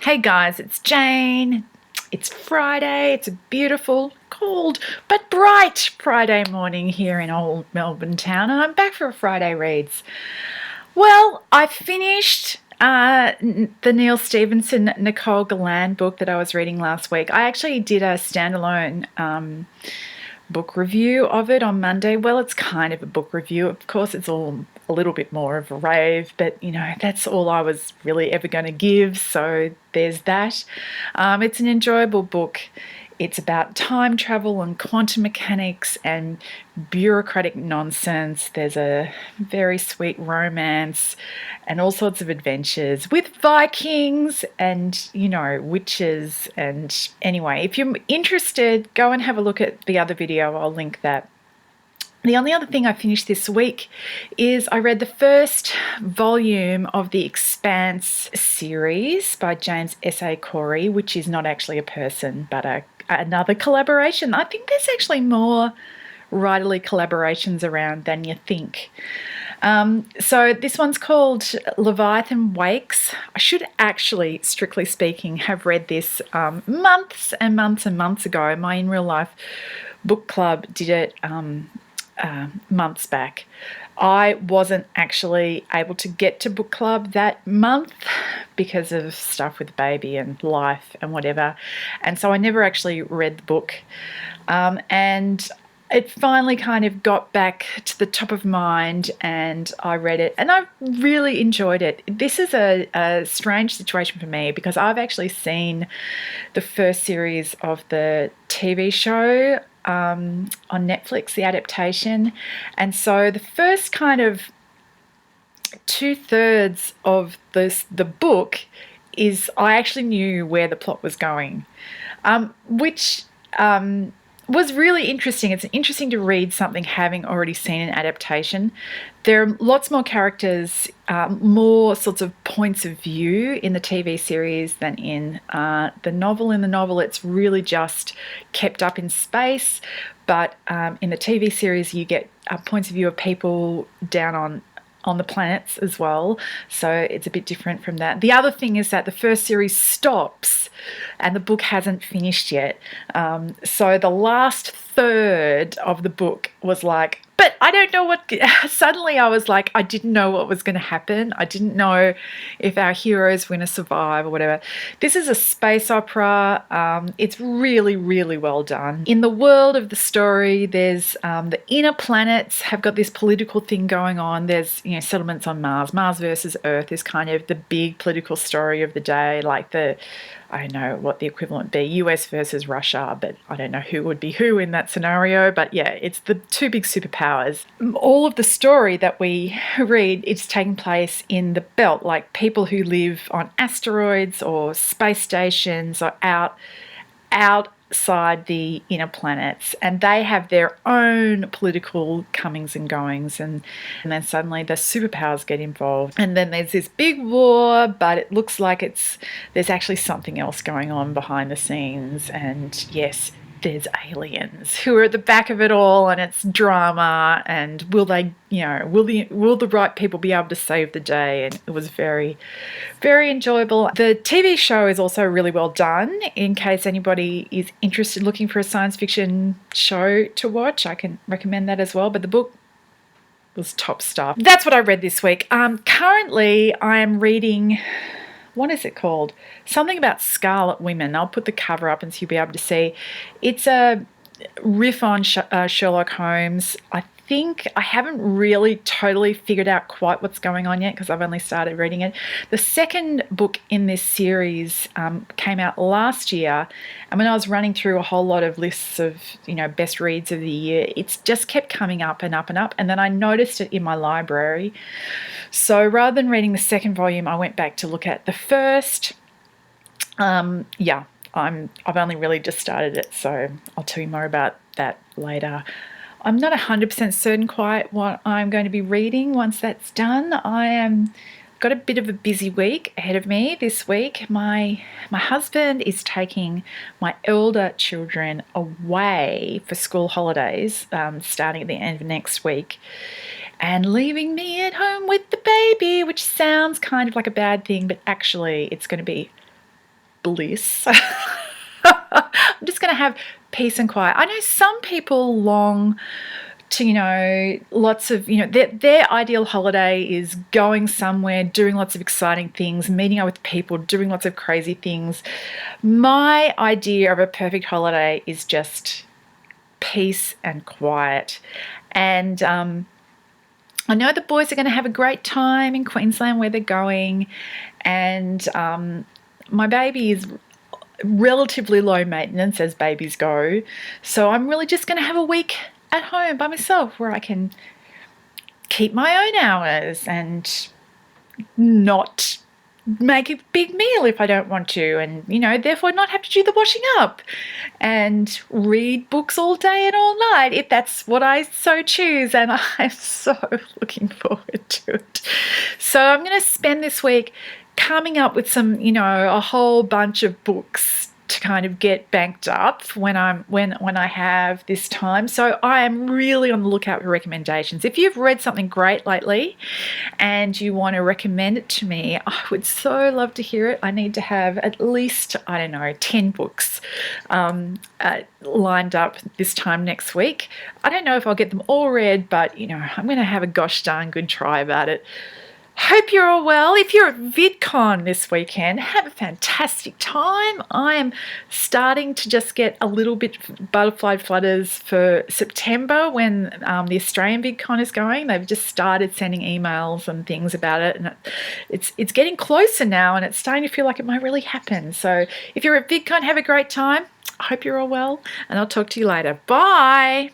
Hey guys, it's Jane. It's Friday. It's a beautiful, cold, but bright Friday morning here in old Melbourne town, and I'm back for a Friday Reads. Well, I finished the Neil Stevenson, Nicole Galland book that I was reading last week. I actually did a standalone book review of it on Monday. Well, it's kind of a book review. Of course, it's all a little bit more of a rave, but that's all I was really ever going to give. So there's that. It's an enjoyable book. It's about time travel and quantum mechanics and bureaucratic nonsense. There's a very sweet romance and all sorts of adventures with Vikings and, witches. And anyway, if you're interested, go and have a look at the other video. I'll link that. The only other thing I finished this week is I read the first volume of the Expanse series by James S.A. Corey, which is not actually a person, but another collaboration. I think there's actually more writerly collaborations around than you think. So this one's called Leviathan Wakes. I should actually, strictly speaking, have read this months and months and months ago. My In Real Life book club did it months back. I wasn't actually able to get to book club that month because of stuff with the baby and life and whatever, and so I never actually read the book, and it finally kind of got back to the top of mind, and I read it and I really enjoyed it. This is a strange situation for me because I've actually seen the first series of the TV show on Netflix, the adaptation, and so the first kind of 2/3 of the book is I actually knew where the plot was going, which was really interesting. It's interesting to read something having already seen an adaptation. There are lots more characters, more sorts of points of view in the TV series than in the novel. In the novel, it's really just kept up in space, but in the TV series, you get points of view of people down on the planets as well, so it's a bit different from that. The other thing is that the first series stops and the book hasn't finished yet, so the last third of the book was like, but I don't know what. Suddenly I was like, I didn't know what was going to happen. I didn't know if our heroes were going to survive or whatever. This is a space opera. It's really, really well done. In the world of the story, there's the inner planets have got this political thing going on. There's settlements on Mars. Mars versus Earth is kind of the big political story of the day, like I don't know what the equivalent would be, US versus Russia, but I don't know who would be who in that scenario. But yeah, it's the two big superpowers. All of the story that we read, it's taking place in the belt, like people who live on asteroids or space stations or outside the inner planets, and they have their own political comings and goings, and then suddenly the superpowers get involved, and then there's this big war, but it looks like there's actually something else going on behind the scenes, and yes, there's aliens who are at the back of it all, and it's drama, and will the right people be able to save the day? And it was very, very enjoyable. The TV show is also really well done. In case anybody is interested looking for a science fiction show to watch, I can recommend that as well. But the book was top stuff. That's what I read this week. Currently I am reading, what is it called? Something about Scarlet Women. I'll put the cover up and so you'll be able to see. It's a riff on Sherlock Holmes. I think I haven't really totally figured out quite what's going on yet because I've only started reading it. The second book in this series came out last year, and when I was running through a whole lot of lists of best reads of the year, it's just kept coming up and up and up, and then I noticed it in my library. So rather than reading the second volume, I went back to look at the first. I've only really just started it, so I'll tell you more about that later. I'm not 100% certain quite what I'm going to be reading once that's done. I am got a bit of a busy week ahead of me this week. My husband is taking my elder children away for school holidays, starting at the end of next week, and leaving me at home with the baby, which sounds kind of like a bad thing, but actually it's going to be bliss. I'm just going to have peace and quiet. I know some people long to, lots of, their ideal holiday is going somewhere, doing lots of exciting things, meeting up with people, doing lots of crazy things. My idea of a perfect holiday is just peace and quiet. And I know the boys are going to have a great time in Queensland where they're going. And my baby is relatively low maintenance as babies go. So I'm really just going to have a week at home by myself where I can keep my own hours and not make a big meal if I don't want to, and therefore not have to do the washing up and read books all day and all night if that's what I so choose. And I'm so looking forward to it. So I'm going to spend this week coming up with some, a whole bunch of books to kind of get banked up when I have this time. So I am really on the lookout for recommendations. If you've read something great lately and you want to recommend it to me, I would so love to hear it. I need to have at least, 10 books lined up this time next week. I don't know if I'll get them all read, but I'm going to have a gosh darn good try about it. Hope you're all well. If you're at VidCon this weekend, have a fantastic time. I am starting to just get a little bit butterfly flutters for September when the Australian VidCon is going. They've just started sending emails and things about it, and it's getting closer now, and it's starting to feel like it might really happen. So if you're at VidCon, have a great time. I hope you're all well, and I'll talk to you later. Bye.